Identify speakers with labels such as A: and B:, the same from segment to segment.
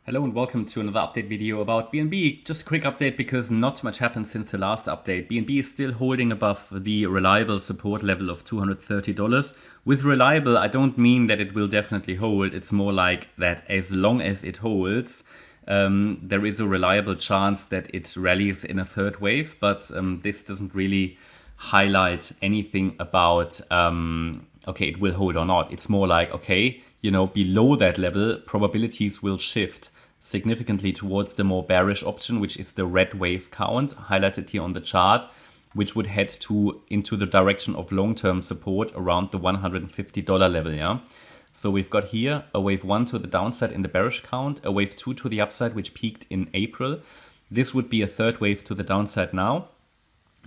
A: Hello and welcome to another update video about BNB. Just a quick update because not much happened since the last update. BNB is still holding above the reliable support level of $230. With reliable, I don't mean that it will definitely hold. It's more like that as long as it holds, there is a reliable chance that it rallies in a third wave. But this doesn't really highlight anything about, okay, it will hold or not. It's more like, okay, below that level, probabilities will shift significantly towards the more bearish option, which is the red wave count highlighted here on the chart, which would head into the direction of long-term support around the $150 level. Yeah. So we've got here a wave 1 to the downside in the bearish count, a wave 2 to the upside, which peaked in April. This would be a third wave to the downside now.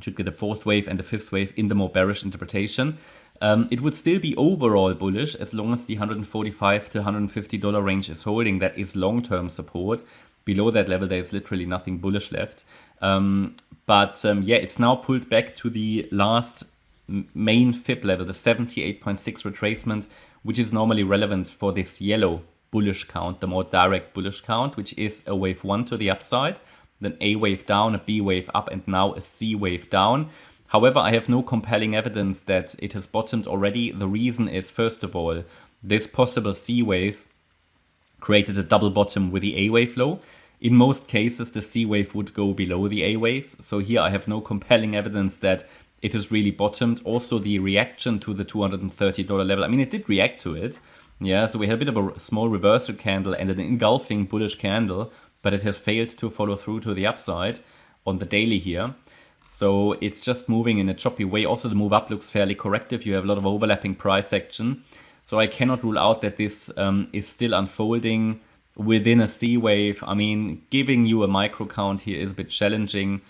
A: Should get a fourth wave and a fifth wave in the more bearish interpretation. It would still be overall bullish as long as the $145 to $150 range is holding. That is long-term support. Below that level, there is literally nothing bullish left. Yeah, it's now pulled back to the last main fib level, the 78.6 retracement, which is normally relevant for this yellow bullish count, the more direct bullish count, which is a wave 1 to the upside, then a wave down, a B wave up, and now a C wave down. However, I have no compelling evidence that it has bottomed already. The reason is, first of all, this possible C wave created a double bottom with the A wave low. In most cases, the C wave would go below the A wave. So here I have no compelling evidence that it has really bottomed. Also, the reaction to the $230 level, I mean, it did react to it. Yeah, so we had a bit of a small reversal candle and an engulfing bullish candle, but it has failed to follow through to the upside on the daily here. So it's just moving in a choppy way. Also, the move up looks fairly corrective. You have a lot of overlapping price action. So I cannot rule out that this is still unfolding within a C wave. I mean, giving you a micro count here is a bit challenging.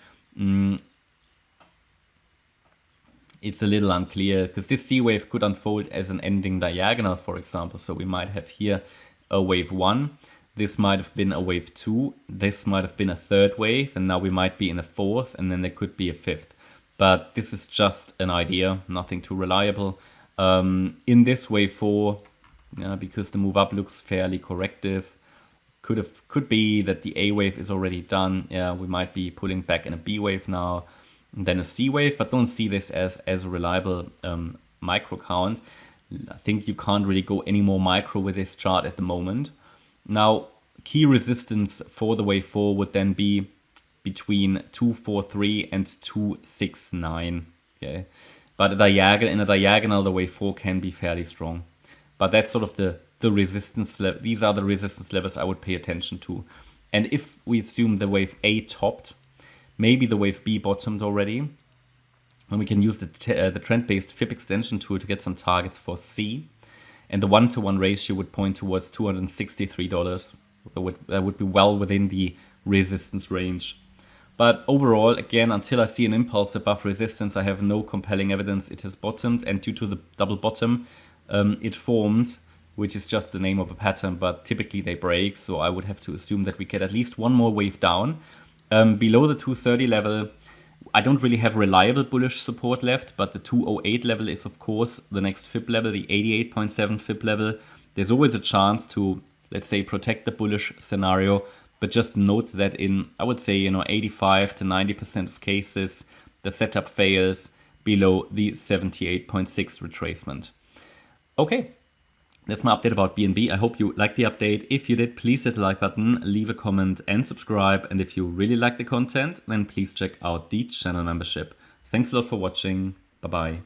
A: It's a little unclear because this C wave could unfold as an ending diagonal, for example. So we might have here a wave 1. This might have been a wave 2, this might have been a third wave, and now we might be in a fourth, and then there could be a fifth. But this is just an idea, nothing too reliable. In this wave 4, because the move up looks fairly corrective, could be that the A wave is already done. Yeah, we might be pulling back in a B wave now, and then a C wave, but don't see this as a reliable micro count. I think you can't really go any more micro with this chart at the moment. Now, key resistance for the wave 4 would then be between 243 and 269. Okay, but in a diagonal, the wave 4 can be fairly strong. But that's sort of the resistance level. These are the resistance levels I would pay attention to. And if we assume the wave A topped, maybe the wave B bottomed already, and we can use the trend-based fib extension tool to get some targets for C. And the 1-to-1 ratio would point towards $263. That would be well within the resistance range. But overall, again, until I see an impulse above resistance, I have no compelling evidence it has bottomed. And due to the double bottom, it formed, which is just the name of a pattern, but typically they break. So I would have to assume that we get at least one more wave down. Below the 230 level, I don't really have reliable bullish support left, but the 208 level is, of course, the next fib level, the 88.7 fib level. There's always a chance to, let's say, protect the bullish scenario, but just note that in, I would say, 85 to 90% of cases, the setup fails below the 78.6 retracement. Okay. That's my update about BNB. I hope you liked the update. If you did, please hit the like button, leave a comment and subscribe. And if you really like the content, then please check out the channel membership. Thanks a lot for watching. Bye-bye.